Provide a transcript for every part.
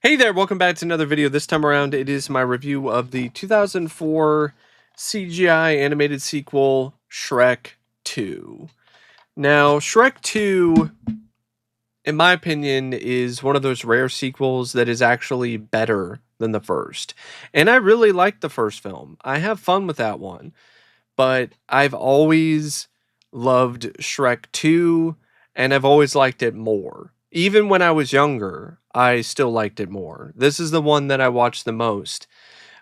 Hey there, welcome back to another video. This time around, it is my review of the 2004 CGI animated sequel, Shrek 2. Now, Shrek 2, in my opinion, is one of those rare sequels that is actually better than the first. And I really liked the first film. I have fun with that one. But I've always loved Shrek 2, and I've always liked it more. Even when I was younger, I still liked it more. This is the one that I watched the most.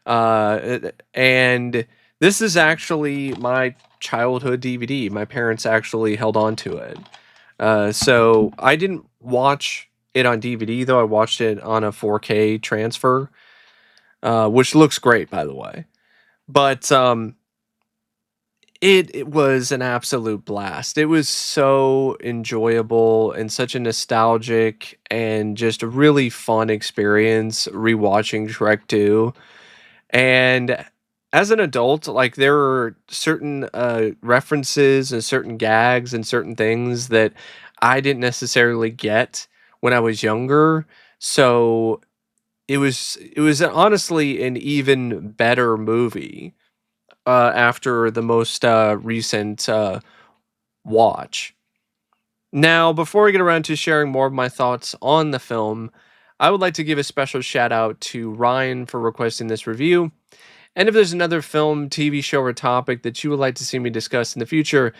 And this is actually my childhood DVD. My parents actually held on to it. So I didn't watch it on DVD, though. I watched it on a 4K transfer, which looks great, by the way. But it was an absolute blast. It was so enjoyable and such a nostalgic and just a really fun experience rewatching Shrek 2. And as an adult, like there are certain references and certain gags and certain things that I didn't necessarily get when I was younger. So it was honestly an even better movie after the most recent watch. Now, before we get around to sharing more of my thoughts on the film, I would like to give a special shout out to Ryan for requesting this review. And if there's another film, TV show, or topic that you would like to see me discuss in the future,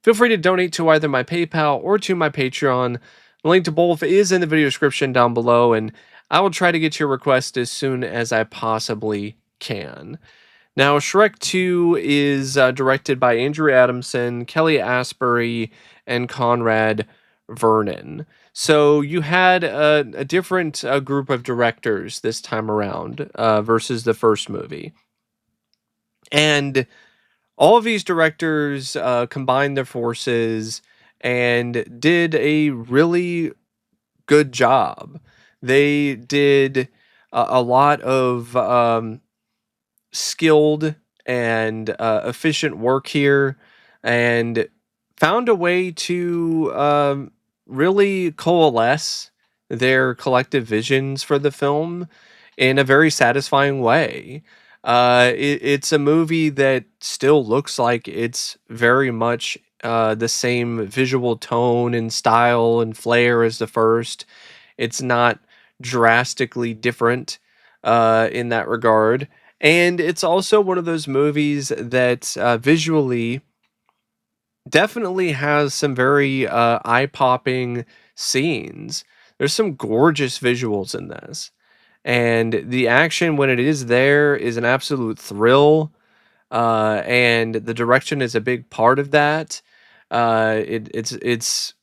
feel free to donate to either my PayPal or to my Patreon. The link to both is in the video description down below, and I will try to get your request as soon as I possibly can. Now, Shrek 2 is directed by Andrew Adamson, Kelly Asbury, and Conrad Vernon. So you had a different group of directors this time around versus the first movie. And all of these directors combined their forces and did a really good job. They did a lot of skilled and efficient work here and found a way to really coalesce their collective visions for the film in a very satisfying way. It's a movie that still looks like it's very much the same visual tone and style and flair as the first. It's not drastically different in that regard. And it's also one of those movies that visually definitely has some very eye-popping scenes. There's some gorgeous visuals in this. And the action, when it is there, is an absolute thrill. And the direction is a big part of that. It's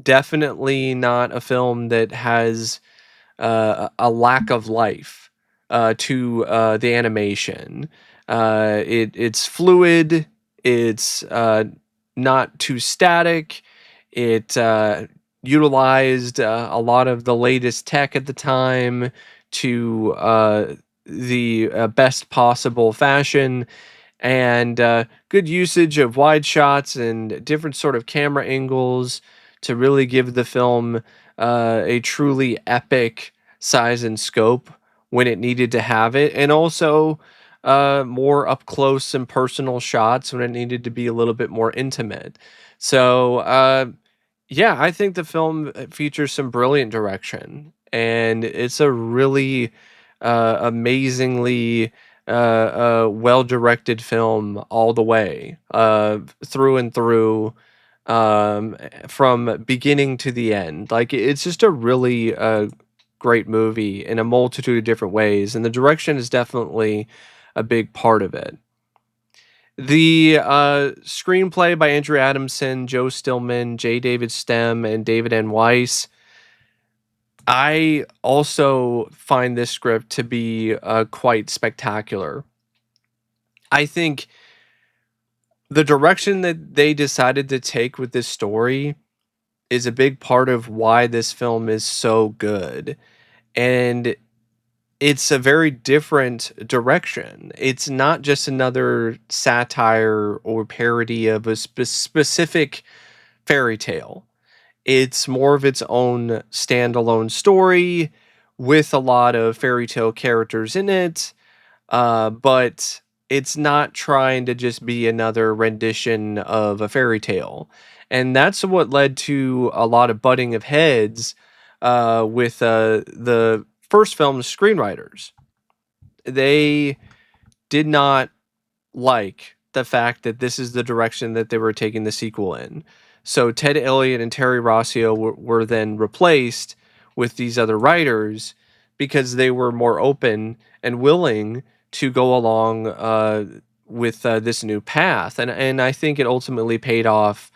definitely not a film that has a lack of life to the animation. It's fluid. It's not too static. It utilized a lot of the latest tech at the time to the best possible fashion, and good usage of wide shots and different sort of camera angles to really give the film a truly epic size and scope when it needed to have it, and also more up close and personal shots when it needed to be a little bit more intimate. So, yeah, I think the film features some brilliant direction, and it's a really amazingly well directed film all the way, through and through, from beginning to the end. Like it's just a really great movie in a multitude of different ways, and the direction is definitely a big part of it. The screenplay by Andrew Adamson, Joe Stillman, J. David Stem, and David N. Weiss. I also find this script to be quite spectacular. I think the direction that they decided to take with this story is a big part of why this film is so good. And it's a very different direction. It's not just another satire or parody of a specific fairy tale. It's more of its own standalone story with a lot of fairy tale characters in it, but it's not trying to just be another rendition of a fairy tale. And that's what led to a lot of butting of heads with the first film's screenwriters. They did not like the fact that this is the direction that they were taking the sequel in. So Ted Elliott and Terry Rossio were then replaced with these other writers because they were more open and willing to go along with this new path, and I think it ultimately paid off,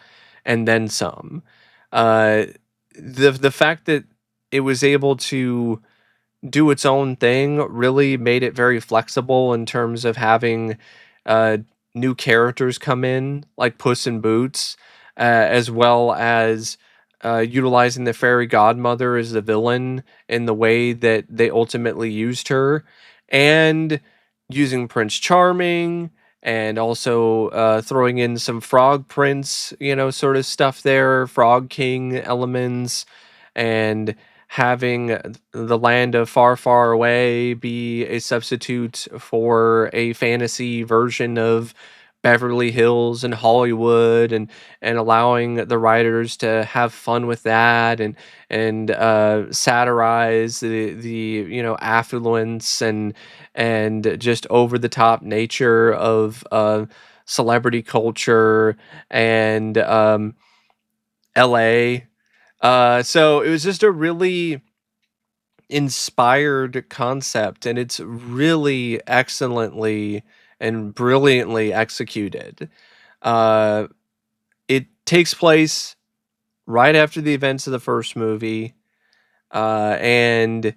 and then some. Uh, the fact that it was able to do its own thing really made it very flexible in terms of having uh, new characters come in, like Puss in Boots, as well as utilizing the fairy godmother as the villain in the way that they ultimately used her, and using Prince Charming, and also throwing in some Frog Prince, sort of stuff there, Frog King elements, and having the land of far, far away be a substitute for a fantasy version of Beverly Hills and Hollywood, and allowing the writers to have fun with that, and satirize the affluence and just over the top nature of celebrity culture and LA. So it was just a really inspired concept, and it's really excellently and brilliantly executed. Uh, it takes place right after the events of the first movie, and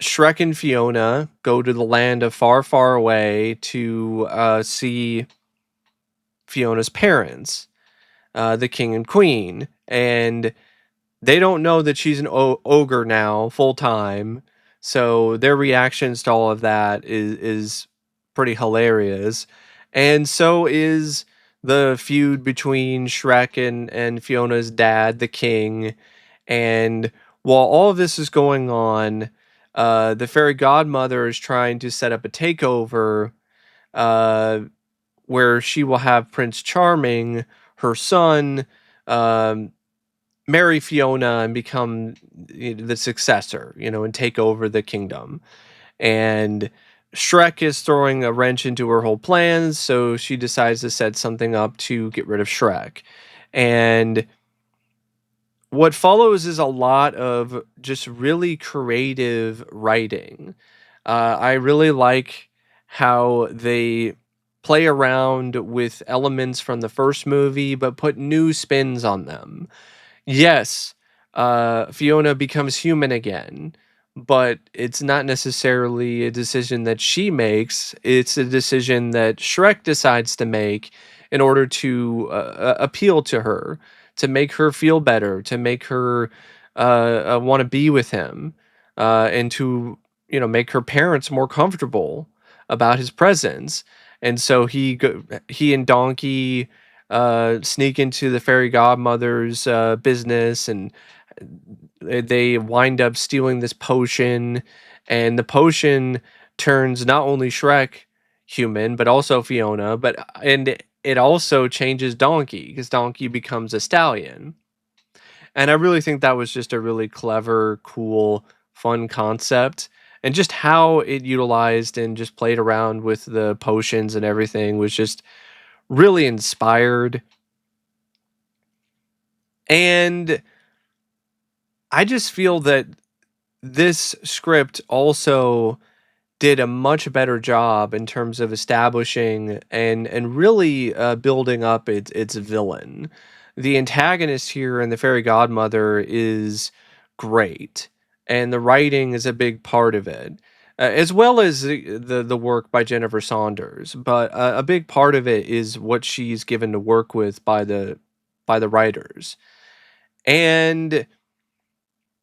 Shrek and Fiona go to the land of far, far away to see Fiona's parents, the king and queen, and they don't know that she's an ogre now, full time. So their reactions to all of that is pretty hilarious, and so is the feud between Shrek and Fiona's dad, the king. And while all of this is going on, the fairy godmother is trying to set up a takeover, uh, where she will have Prince Charming, her son, um, marry Fiona and become the successor, and take over the kingdom. And Shrek is throwing a wrench into her whole plans, so she decides to set something up to get rid of Shrek. And what follows is a lot of just really creative writing. I really like how they play around with elements from the first movie, but put new spins on them. Yes, Fiona becomes human again, but it's not necessarily a decision that she makes. It's a decision that Shrek decides to make in order to appeal to her, to make her feel better, to make her want to be with him, and to make her parents more comfortable about his presence. And so he and Donkey sneak into the fairy godmother's business, and they wind up stealing this potion, and the potion turns not only Shrek human but also Fiona, and it also changes Donkey because Donkey becomes a stallion. And I really think that was just a really clever, cool, fun concept. And just how it utilized and just played around with the potions and everything was just really inspired. And I just feel that this script also did a much better job in terms of establishing and really building up its villain. The antagonist here in the fairy godmother is great, and the writing is a big part of it, as well as the work by Jennifer Saunders. But a big part of it is what she's given to work with by the writers. And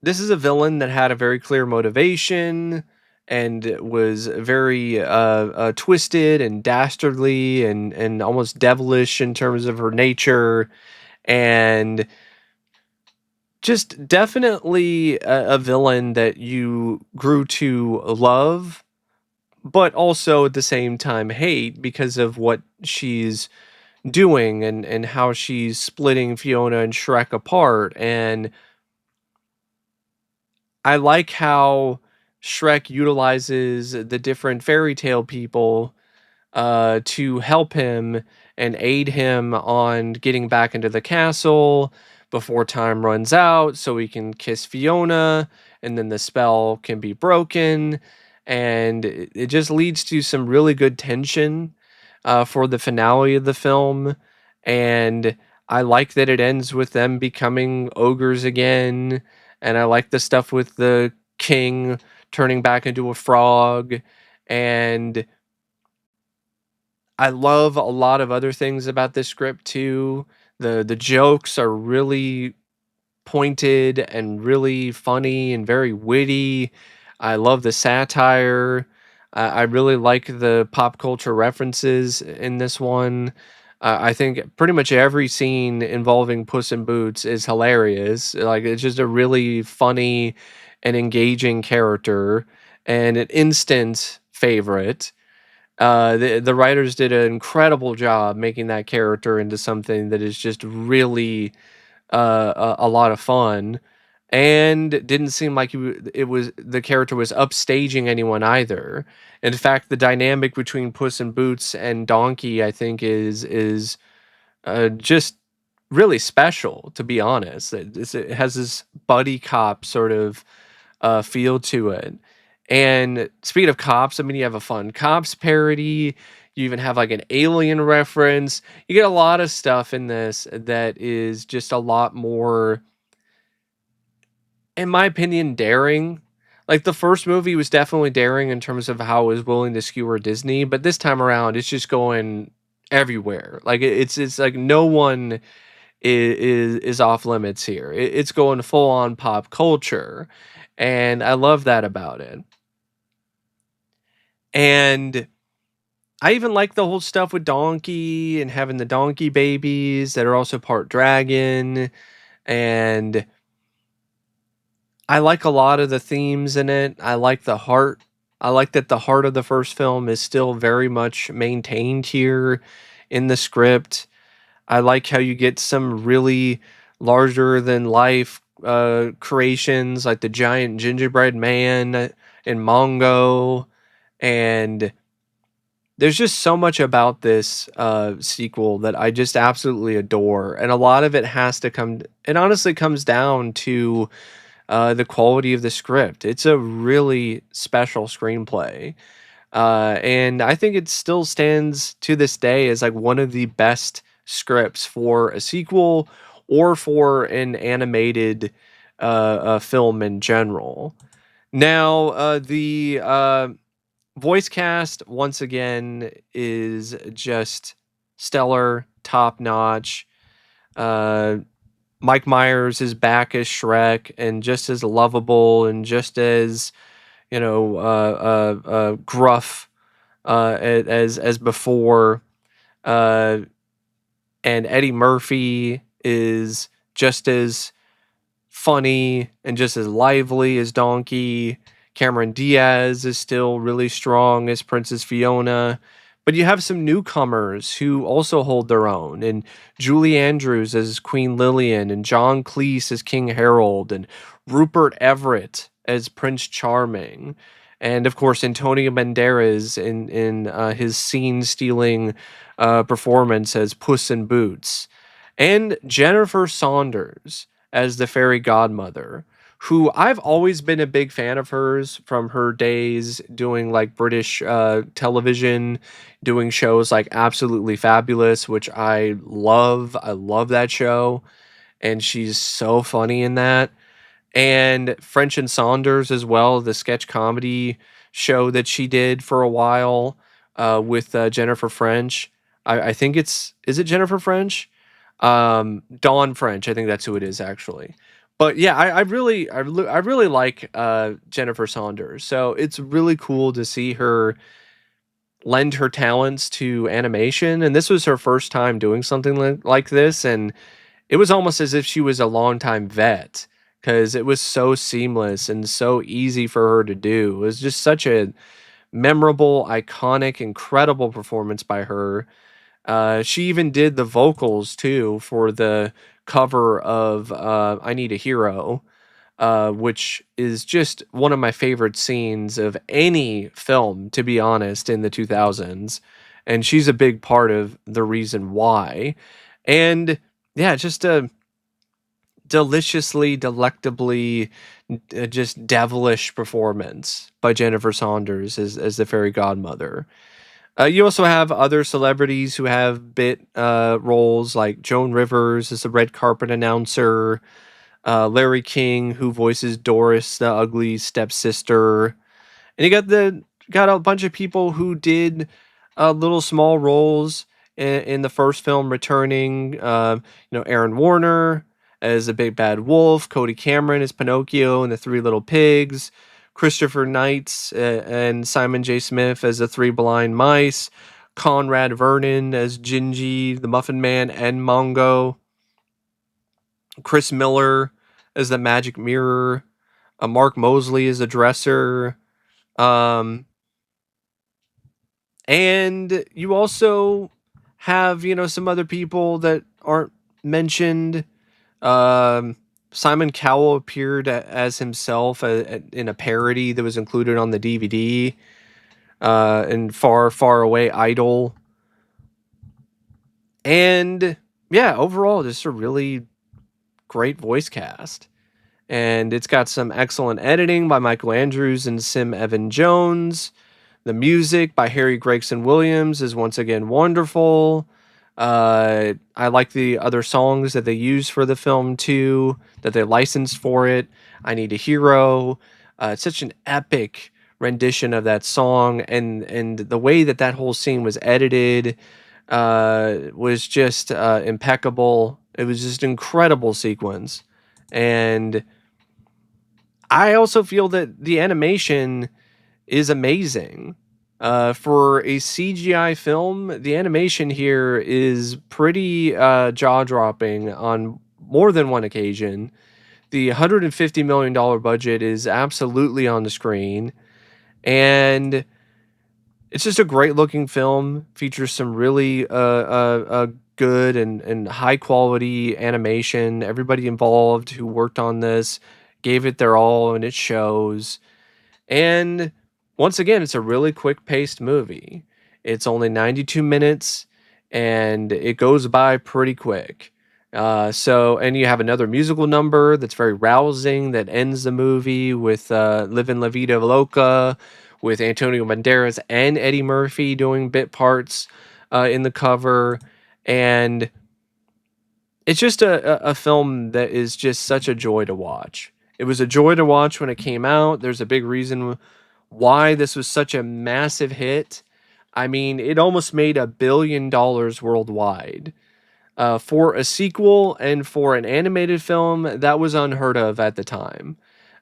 this is a villain that had a very clear motivation and was very twisted and dastardly and almost devilish in terms of her nature. And Just definitely a villain that you grew to love, but also at the same time hate because of what she's doing and how she's splitting Fiona and Shrek apart. And I like how Shrek utilizes the different fairy tale people to help him and aid him on getting back into the castle before time runs out so he can kiss Fiona and then the spell can be broken. And it just leads to some really good tension for the finale of the film. And I like that it ends with them becoming ogres again. And I like the stuff with the king turning back into a frog. And I love a lot of other things about this script too. The jokes are really pointed and really funny and very witty. I love the satire. I really like the pop culture references in this one. I think pretty much every scene involving Puss in Boots is hilarious. Like it's just a really funny and engaging character and an instant favorite. The writers did an incredible job making that character into something that is just really a lot of fun, and it didn't seem like it was the character was upstaging anyone either. In fact, the dynamic between Puss in Boots and Donkey, I think, is just really special. To be honest, it has this buddy cop sort of feel to it. And speaking of cops, I mean, you have a fun cops parody. You even have like an alien reference. You get a lot of stuff in this that is just a lot more, in my opinion, daring. Like the first movie was definitely daring in terms of how it was willing to skewer Disney, but this time around, it's just going everywhere. Like it's like no one is off limits here. It's going full on pop culture, and I love that about it. And I even like the whole stuff with Donkey and having the donkey babies that are also part dragon. And I like a lot of the themes in it. I like the heart. I like that the heart of the first film is still very much maintained here in the script. I like how you get some really larger than life creations like the giant gingerbread man and Mongo. And there's just so much about this sequel that I just absolutely adore, and a lot of it has to come. It honestly comes down to the quality of the script. It's a really special screenplay, and I think it still stands to this day as like one of the best scripts for a sequel or for an animated film in general. Now, the voice cast once again is just stellar, top notch. Uh, Mike Myers is back as Shrek and just as lovable and just as gruff as before. Uh, and Eddie Murphy is just as funny and just as lively as Donkey. Cameron Diaz is still really strong as Princess Fiona. But you have some newcomers who also hold their own, and Julie Andrews as Queen Lillian, and John Cleese as King Harold, and Rupert Everett as Prince Charming, and of course Antonio Banderas in his scene-stealing performance as Puss in Boots, and Jennifer Saunders as the fairy godmother, who I've always been a big fan of hers from her days doing like British television, doing shows like Absolutely Fabulous, which I love. I love that show. And she's so funny in that. And French and Saunders as well, the sketch comedy show that she did for a while with Jennifer French. I think is it Jennifer French? Dawn French, I think that's who it is actually. But yeah, I really like Jennifer Saunders. So it's really cool to see her lend her talents to animation, and this was her first time doing something like this, and it was almost as if she was a longtime vet. because it was so seamless and so easy for her to do. It was just such a memorable, iconic, incredible performance by her. She even did the vocals too for the cover of I Need a Hero, which is just one of my favorite scenes of any film, to be honest, in the 2000s. And she's a big part of the reason why. And yeah, just a deliciously, delectably, just devilish performance by Jennifer Saunders as the fairy godmother. You also have other celebrities who have bit roles, like Joan Rivers as the red carpet announcer, Larry King, who voices Doris, the ugly stepsister, and you got a bunch of people who did little small roles in the first film returning. Aaron Warner as the big bad wolf, Cody Cameron as Pinocchio and the Three Little Pigs, Christopher Knight and Simon J. Smith as the Three Blind Mice, Conrad Vernon as Gingy, the Muffin Man, and Mongo, Chris Miller as the Magic Mirror, Mark Mosley as the Dresser. Um, And you also have, some other people that aren't mentioned. Um, Simon Cowell appeared as himself in a parody that was included on the DVD. In Far, Far Away Idol. And yeah, overall, just a really great voice cast. And it's got some excellent editing by Michael Andrews and Sim Evan Jones. The music by Harry Gregson Williams is once again wonderful. I like the other songs that they use for the film too, that they licensed for it. I Need a Hero. It's such an epic rendition of that song, and the way that that whole scene was edited was just impeccable. It was just an incredible sequence, and I also feel that the animation is amazing. For a CGI film, the animation here is pretty jaw dropping on more than one occasion. The $150 million budget is absolutely on the screen, and it's just a great looking film. Features some really good and high quality animation. Everybody involved who worked on this gave it their all, and it shows. And once again, it's a really quick paced movie. It's only 92 minutes and it goes by pretty quick. And you have another musical number that's very rousing that ends the movie with Livin' La Vida Loca with Antonio Banderas and Eddie Murphy doing bit parts in the cover. And it's just a film that is just such a joy to watch. It was a joy to watch when it came out. There's a big reason why this was such a massive hit. I mean, it almost made $1 billion worldwide. For a sequel and for an animated film, that was unheard of at the time.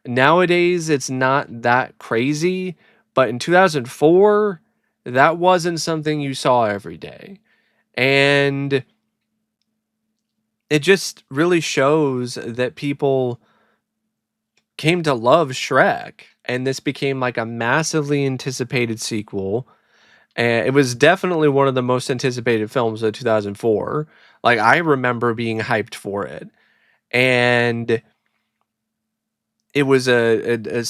Nowadays, it's not that crazy, but in 2004, that wasn't something you saw every day. And it just really shows that people came to love Shrek, and this became like a massively anticipated sequel. And it was definitely one of the most anticipated films of 2004. Like, I remember being hyped for it, and it was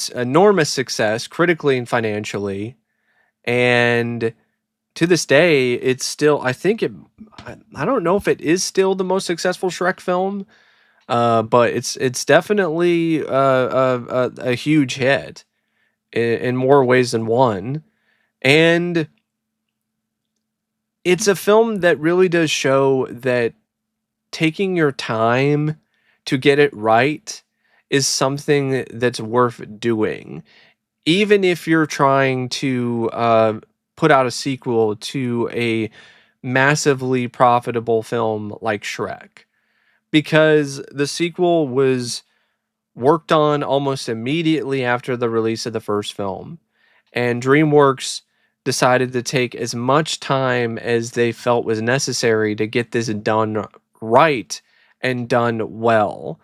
enormous success critically and financially. And to this day, it's still, I don't know if it is still the most successful Shrek film, but it's definitely a huge hit in more ways than one. And it's a film that really does show that taking your time to get it right is something that's worth doing. Even if you're trying to put out a sequel to a massively profitable film like Shrek, because the sequel was worked on almost immediately after the release of the first film. And DreamWorks decided to take as much time as they felt was necessary to get this done right and done well.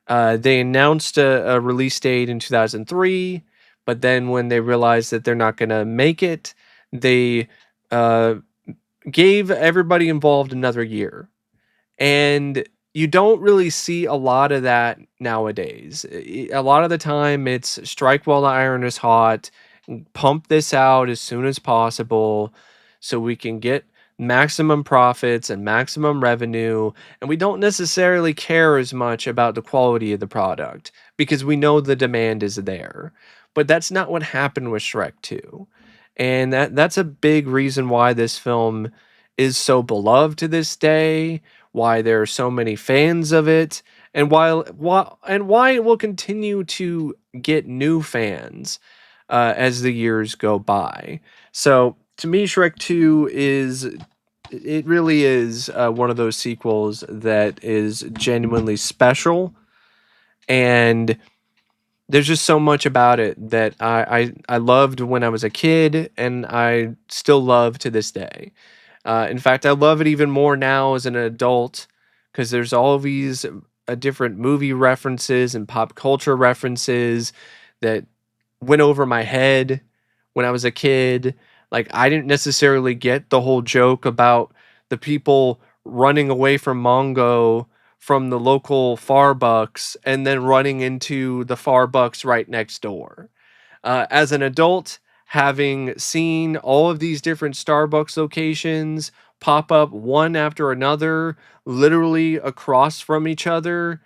They announced a release date in 2003, but then when they realized that they're not going to make it, they uh, gave everybody involved another year. And you don't really see a lot of that nowadays. A lot of the time, it's strike while the iron is hot, pump this out as soon as possible so we can get maximum profits and maximum revenue. And we don't necessarily care as much about the quality of the product because we know the demand is there. But that's not what happened with Shrek 2. And that's a big reason why this film is so beloved to this day, why there are so many fans of it, and why it will continue to get new fans as the years go by. So to me, Shrek 2 is it really is one of those sequels that is genuinely special, and there's just so much about it that I loved when I was a kid, and I still love to this day. In fact, I love it even more now as an adult because there's all these different movie references and pop culture references that went over my head when I was a kid. Like, I didn't necessarily get the whole joke about the people running away from Mongo from the local Farbucks and then running into the Farbucks right next door. As an adult, having seen all of these different Starbucks locations pop up one after another, literally across from each other,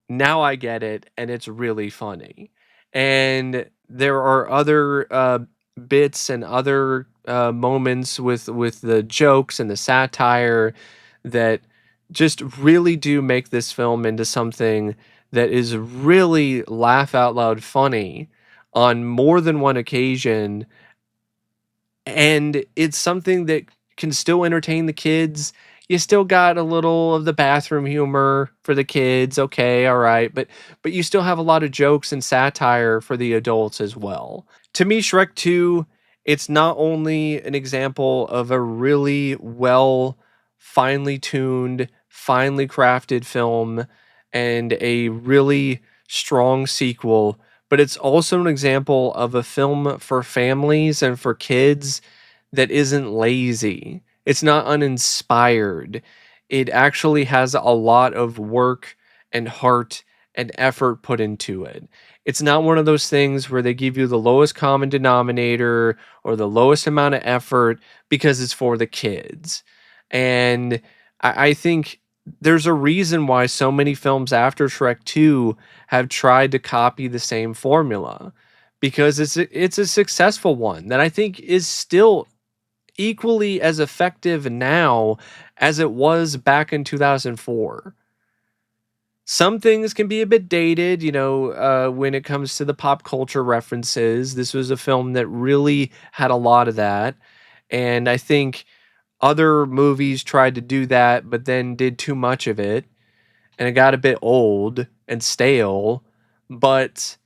now I get it, and it's really funny. And there are other bits and other moments with the jokes and the satire that just really do make this film into something that is really laugh out loud funny on more than one occasion, and it's something that can still entertain the kids. You still got a little of the bathroom humor for the kids, okay, all right, but you still have a lot of jokes and satire for the adults as well. To me, Shrek 2, it's not only an example of a really well, finely tuned, finely crafted film and a really strong sequel, but it's also an example of a film for families and for kids that isn't lazy. It's not uninspired. It actually has a lot of work and heart and effort put into it. It's not one of those things where they give you the lowest common denominator or the lowest amount of effort because it's for the kids. And I think there's a reason why so many films after Shrek 2 have tried to copy the same formula because it's a successful one that I think is still equally as effective now as it was back in 2004. Some things can be a bit dated, when it comes to the pop culture references. This was a film that really had a lot of that. And I think other movies tried to do that, but then did too much of it. And it got a bit old and stale. But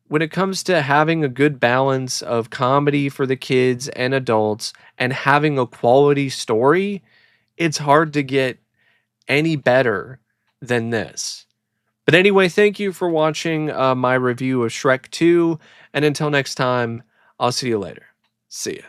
when it comes to having a good balance of comedy for the kids and adults and having a quality story, it's hard to get any better than this. But anyway, thank you for watching my review of Shrek 2. And until next time, I'll see you later. See ya.